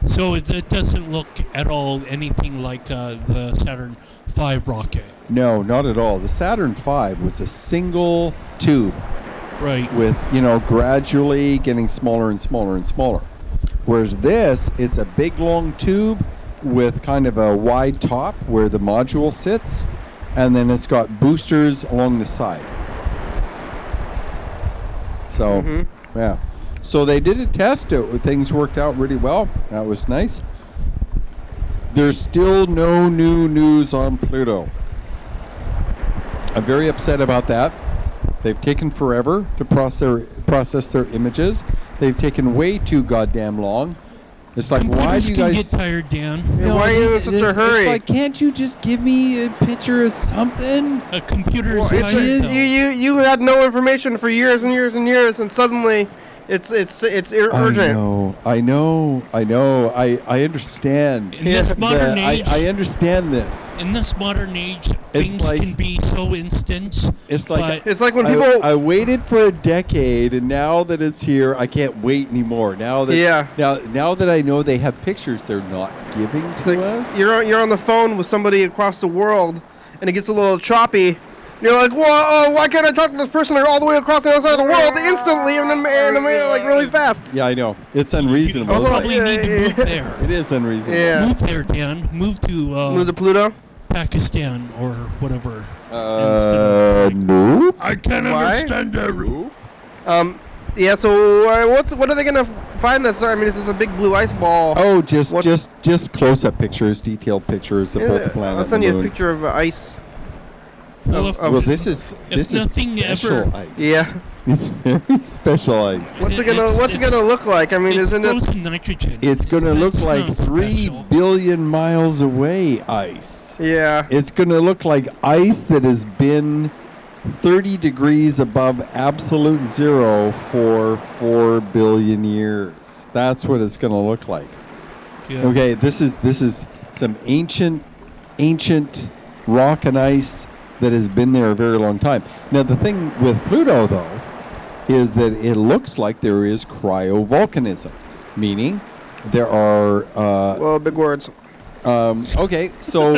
So it doesn't look at all anything like the Saturn V rocket? No, not at all. The Saturn V was a single tube. Right. With, gradually getting smaller and smaller and smaller. Whereas this, it's a big long tube with kind of a wide top where the module sits, and then it's got boosters along the side. So, yeah. So they did a test. Things worked out really well. That was nice. There's still no new news on Pluto. I'm very upset about that. They've taken forever to process their images. They've taken way too goddamn long. It's like, why do you guys get tired, Dan? No, why are you in such a hurry? It's like, can't you just give me a picture of something? A computer you had no information for years and years and years, and suddenly It's urgent. I know. I understand. In this modern age, I understand this. In this modern age, things can be so instant. It's like when people. I waited for a decade, and now that it's here, I can't wait anymore. Now that I know they have pictures, they're not giving to us. You're on the phone with somebody across the world, and it gets a little choppy. You're like, well, why can't I talk to this person all the way across the other side of the world instantly and like really fast? Yeah, I know. It's unreasonable. You probably need to move there. It is unreasonable. Yeah. Move there, Dan. Move to Pluto? Pakistan or whatever. No. I can't understand that. Yeah, so what are they going to find this? I mean, is this a big blue ice ball? Oh, just close-up pictures, detailed pictures about the planet. I'll send you a picture of ice. Well, this is special ice. Yeah, it's very special ice. What's it gonna look like? I mean, isn't it nitrogen? It's gonna look like 3 billion miles away ice. Yeah. It's gonna look like ice that has been 30 degrees above absolute zero for 4 billion years. That's what it's gonna look like. Yeah. Okay, this is some ancient rock and ice that has been there a very long time. Now, the thing with Pluto, though, is that it looks like there is cryovolcanism, meaning there are... well, big words. Okay, so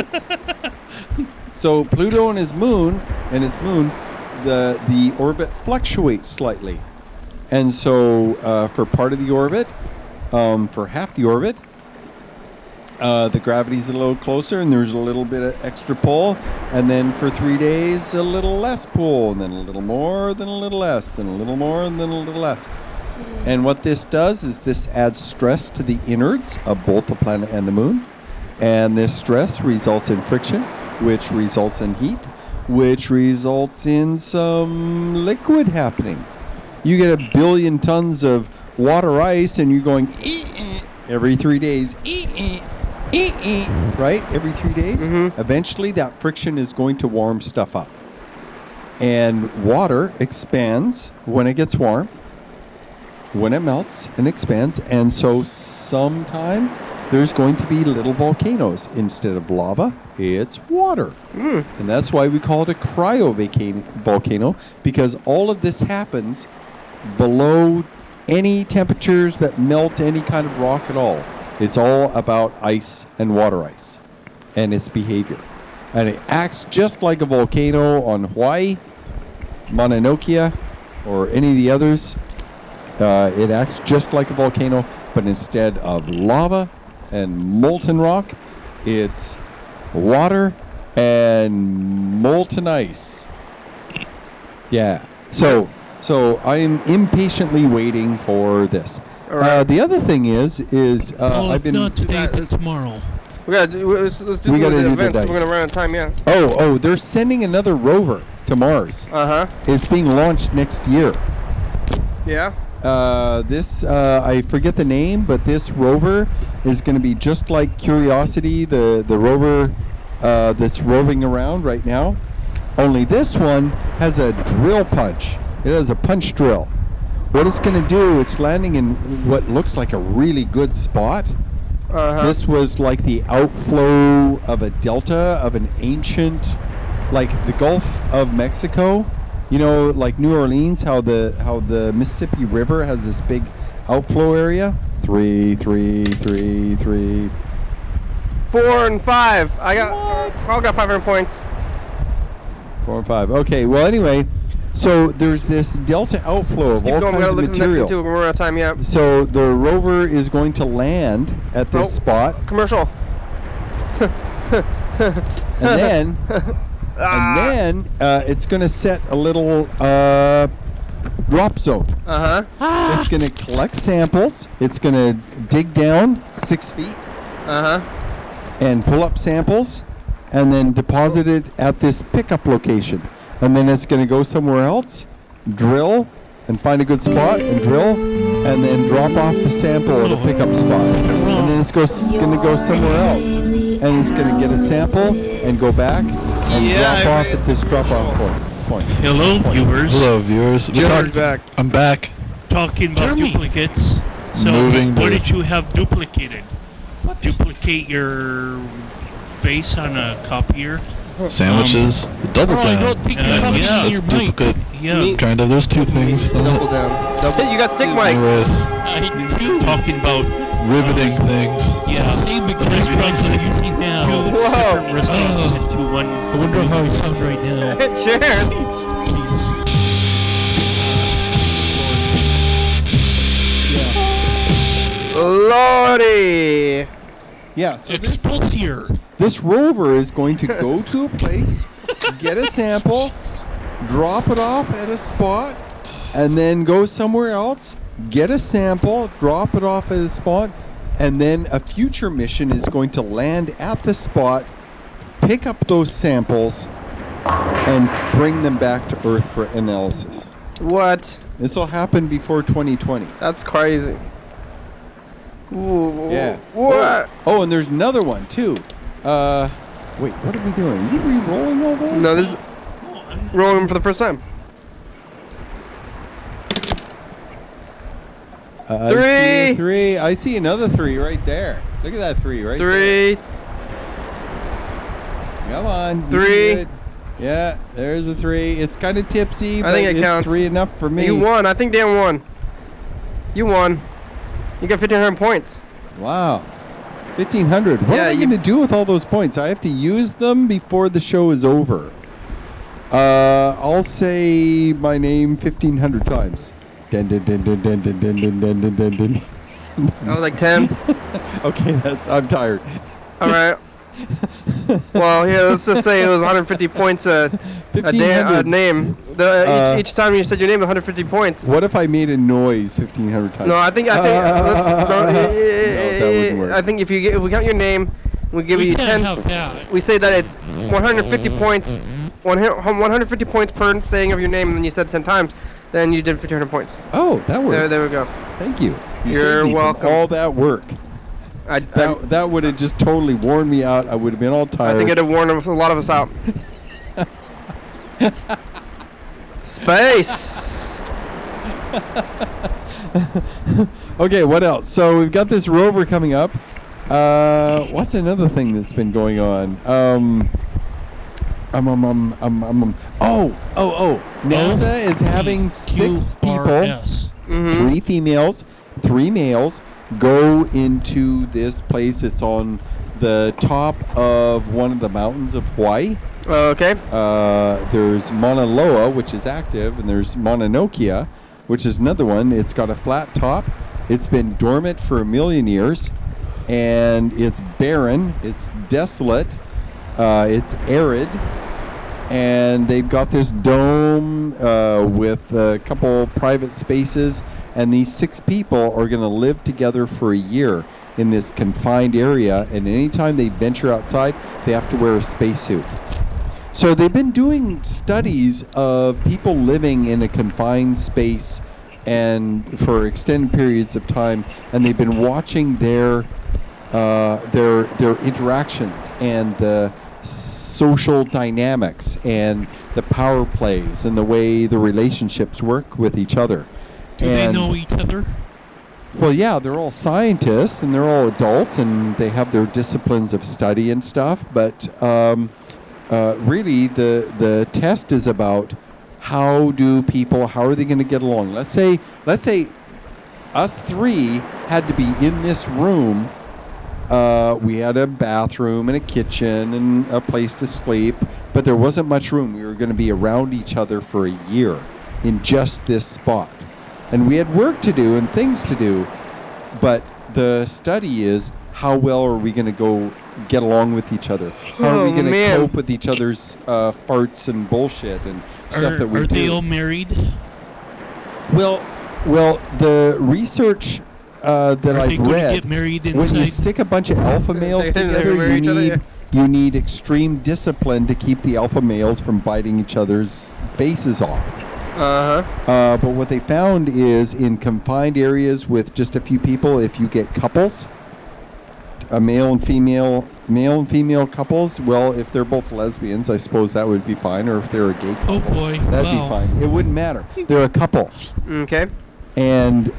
so Pluto and its moon, the orbit fluctuates slightly. And so for part of the orbit, for half the orbit, the gravity's a little closer, and there's a little bit of extra pull, and then for 3 days, a little less pull, and then a little more, then a little less, then a little more, and then a little less. And what this does is this adds stress to the innards of both the planet and the moon, and this stress results in friction, which results in heat, which results in some liquid happening. You get 1 billion tons of water ice, and you're going every 3 days, right? Every 3 days. Mm-hmm. Eventually, that friction is going to warm stuff up. And water expands when it gets warm, when it melts and expands. And so sometimes there's going to be little volcanoes. Instead of lava, it's water. And that's why we call it a cryovolcano, because all of this happens below any temperatures that melt any kind of rock at all. It's all about ice and water ice and its behavior. And it acts just like a volcano on Hawaii, Mauna Kea, or any of the others. It acts just like a volcano, but instead of lava and molten rock, it's water and molten ice. Yeah. So I'm impatiently waiting for this. Right. The other thing is I've been not today, but tomorrow. Let's do the events. We're gonna run out of time, yeah. Oh, they're sending another rover to Mars. It's being launched next year. Yeah. This I forget the name, but this rover is going to be just like Curiosity, the rover that's roving around right now. Only this one has a drill punch. It has a punch drill. What it's going to do, it's landing in what looks like a really good spot. This was like the outflow of a delta of an ancient, like the Gulf of Mexico. You know, like New Orleans, how the Mississippi River has this big outflow area. 3, 3, 3, 3. 4 and 5. Carl got 500 points. 4 and 5. Okay. Well, anyway. So there's this delta outflow of all kinds of material. We're running out of time, yeah. So the rover is going to land at this spot. Commercial. and then it's going to set a little drop zone. It's going to collect samples. It's going to dig down 6 feet. And pull up samples, and then deposit it at this pickup location. And then it's going to go somewhere else, drill, and find a good spot, and drill, and then drop off the sample at a pickup spot. And then it's going to go somewhere else. And it's going to get a sample and go back and drop off at this drop-off point. Hello, viewers. Hello, viewers. Jenner's back. I'm back. talking about duplicates. So what did you have duplicated? Duplicate your face on a copier? Sandwiches, double down. I don't think that's duplicate. Yeah, kind of. There's two things. Double down. You got stick mic. Anyways, talking about riveting things. Yeah, same restaurants I'm using now. Whoa. Restaurants into one. I wonder how I sound right now. Cheers. Lordy. Yeah, so this rover is going to go to a place, get a sample, drop it off at a spot, and then go somewhere else, get a sample, drop it off at a spot, and then a future mission is going to land at the spot, pick up those samples, and bring them back to Earth for analysis. What? This will happen before 2020. That's crazy. Ooh, yeah. What? Oh, and there's another one too. Wait, what are we doing? Are you re-rolling all those? No, this is rolling for the first time. Three. I see another 3 right there. Look at that 3 right there. 3. Come on. 3. Yeah, there's a 3. It's kind of tipsy, I think it counts. 3 enough for me. You won. I think Dan won. You won. You got 1,500 points. Wow. 1,500. What am I going to do with all those points? I have to use them before the show is over. I'll say my name 1,500 times. Dun, dun, dun, dun, dun, dun, dun, dun, dun, dun, dun, dun. That was like 10. Okay, I'm tired. All right. Well, yeah, let's just say it was 150 points a name. Each time you said your name, 150 points. What if I made a noise 1,500 times? No, I think that wouldn't work. I think if we count your name, we give you 10. We say that it's 150 points. 150 points per saying of your name, and then you said it 10 times. Then you did 1,500 points. Oh, that works. There we go. Thank you. You're welcome. All that work. That would have just totally worn me out. I would have been all tired. I think it'd have worn a lot of us out. Space. Okay, what else? So we've got this rover coming up. What's another thing that's been going on? NASA is having 6 people, 3 females, 3 males, go into this place. It's on the top of one of the mountains of Hawaii. Okay. There's Mauna Loa, which is active, and there's Mauna Kea, which is another one. It's got a flat top. It's been dormant for 1 million years, and it's barren. It's desolate. It's arid. And they've got this dome with a couple private spaces, and these 6 people are going to live together for a year in this confined area, and anytime they venture outside, they have to wear a spacesuit. So they've been doing studies of people living in a confined space and for extended periods of time, and they've been watching their interactions and the social dynamics and the power plays and the way the relationships work with each other. Do they know each other? Well, yeah, they're all scientists and they're all adults and they have their disciplines of study and stuff, but really the test is about how are they going to get along? Let's say us 3 had to be in this room. We had a bathroom and a kitchen and a place to sleep, but there wasn't much room. We were going to be around each other for a year in just this spot. And we had work to do and things to do, but the study is how well are we going to go get along with each other? How are we going to cope with each other's farts and bullshit and stuff that we do? Are they all married? Well, the research that I've read, when you stick a bunch of alpha males together, you need extreme discipline to keep the alpha males from biting each other's faces off. But what they found is in confined areas with just a few people, if you get couples, a male and female couples, well, if they're both lesbians, I suppose that would be fine, or if they're a gay couple, that'd be fine. It wouldn't matter. They're a couple. Okay. and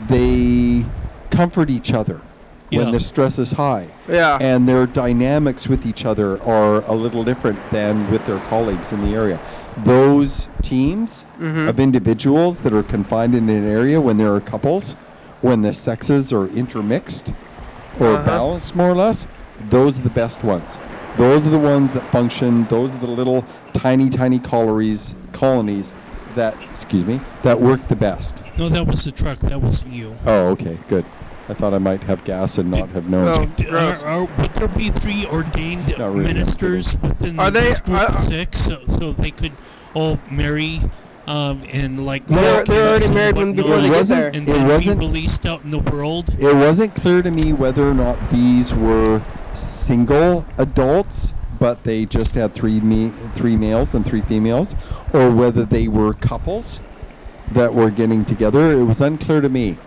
they comfort each other when the stress is high. Yeah. And their dynamics with each other are a little different than with their colleagues in the area. Those teams of individuals that are confined in an area, when there are couples, when the sexes are intermixed or balanced more or less, those are the best ones. Those are the ones that function. Those are the little tiny colonies that, that work the best. No, that was the truck. That wasn't you. Oh, okay, good. I thought I might have gas and not have known. Would there be 3 ordained ministers within this group of 6 so they could all marry and like... They're already married before they get there. And then be released out in the world? It wasn't clear to me whether or not these were single adults, but they just had 3 males and 3 females, or whether they were couples that were getting together. It was unclear to me.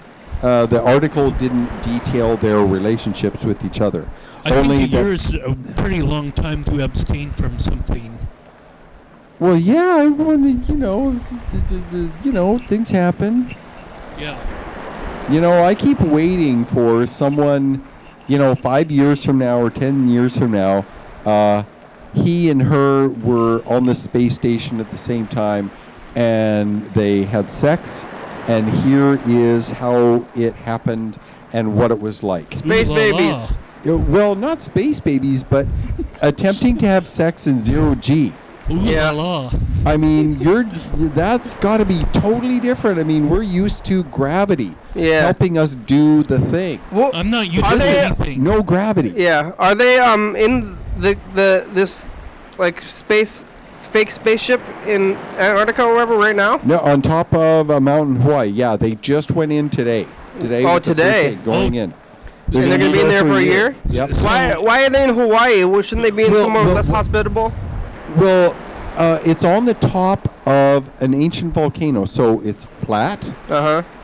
The article didn't detail their relationships with each other. I think a year is a pretty long time to abstain from something. Well, yeah, things happen. Yeah. I keep waiting for someone, 5 years from now or 10 years from now, he and her were on the space station at the same time, and they had sex. And here is how it happened and what it was like. Space babies. Well, not space babies, but attempting to have sex in 0G. Yeah. I mean, that's got to be totally different. I mean, we're used to gravity helping us do the thing. Well, I'm not used to anything. No gravity. Yeah. Are they in this like fake spaceship in Antarctica or wherever right now? No, on top of a mountain in Hawaii. Yeah, they just went in today. Today was the first day going in. And they're going to be in there for a year? Yep. Why are they in Hawaii? Well, shouldn't they be in somewhere less hospitable? Well, it's on the top of an ancient volcano, so it's flat.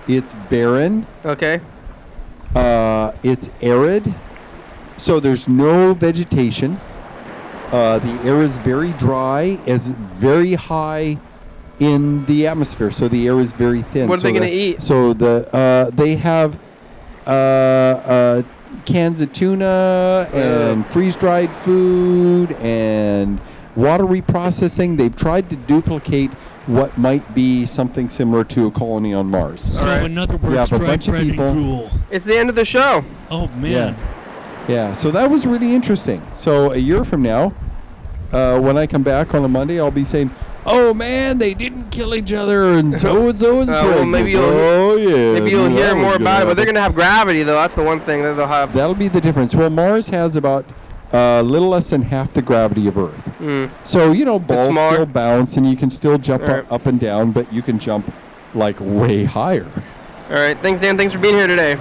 It's barren. Okay. It's arid, so there's no vegetation. The air is very dry. It's very high in the atmosphere, so the air is very thin. What are they going to eat? So they have cans of tuna and freeze-dried food and water reprocessing. They've tried to duplicate what might be something similar to a colony on Mars. So in other words, dry bread and gruel. It's the end of the show. Oh, man. Yeah, so that was really interesting. So a year from now, when I come back on a Monday, I'll be saying, "Oh man, they didn't kill each other, and so is pregnant." Well, maybe you'll hear more about it. But they're gonna have gravity, though. That's the one thing that they'll have. That'll be the difference. Well, Mars has about a little less than half the gravity of Earth. So balls still bounce, and you can still jump up and down, but you can jump like way higher. All right. Thanks, Dan. Thanks for being here today.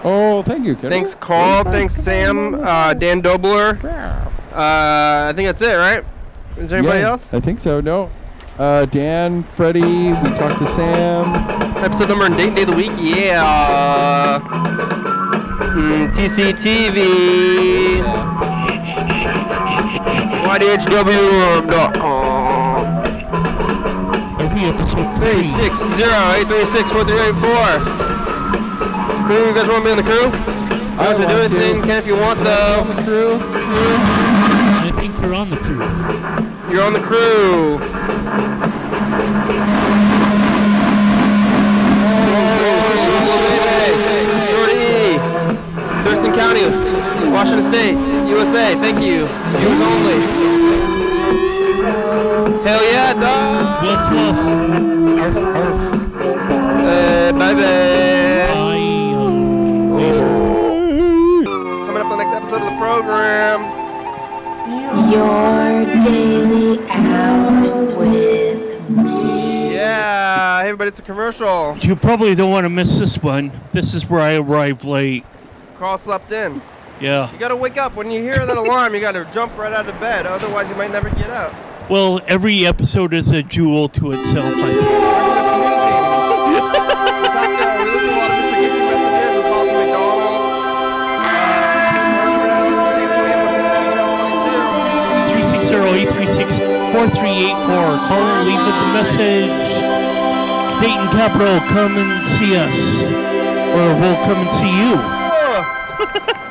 Oh, thank you, kiddo. Thanks, Carl. Thanks, Sam. Dan Dobler. I think that's it, right? Is there anybody else? I think so. No. Dan, Freddie, we talked to Sam. Episode number and date of the week, yeah. TCTV. YDHWM.com. Every episode 360-836-4384. Crew, you guys want to be on the crew? You have to do anything, Ken, if you want, though. On the crew. I think you're on the crew. You're on the crew. Jordy, Thurston County, Washington State, USA. Thank you. Viewers only. Hell yeah, dog. Woof woof. Arf arf. Bye bye. Later. Coming up on the next episode of the program. Your daily out with me. Yeah, hey everybody, it's a commercial. You probably don't want to miss this one. This is where I arrived late. Carl slept in. Yeah. You gotta wake up. When you hear that alarm, you gotta jump right out of bed. Otherwise, you might never get up. Well, every episode is a jewel to itself, I think. Call and leave us a message. Dayton Capital, come and see us. Or we'll come and see you.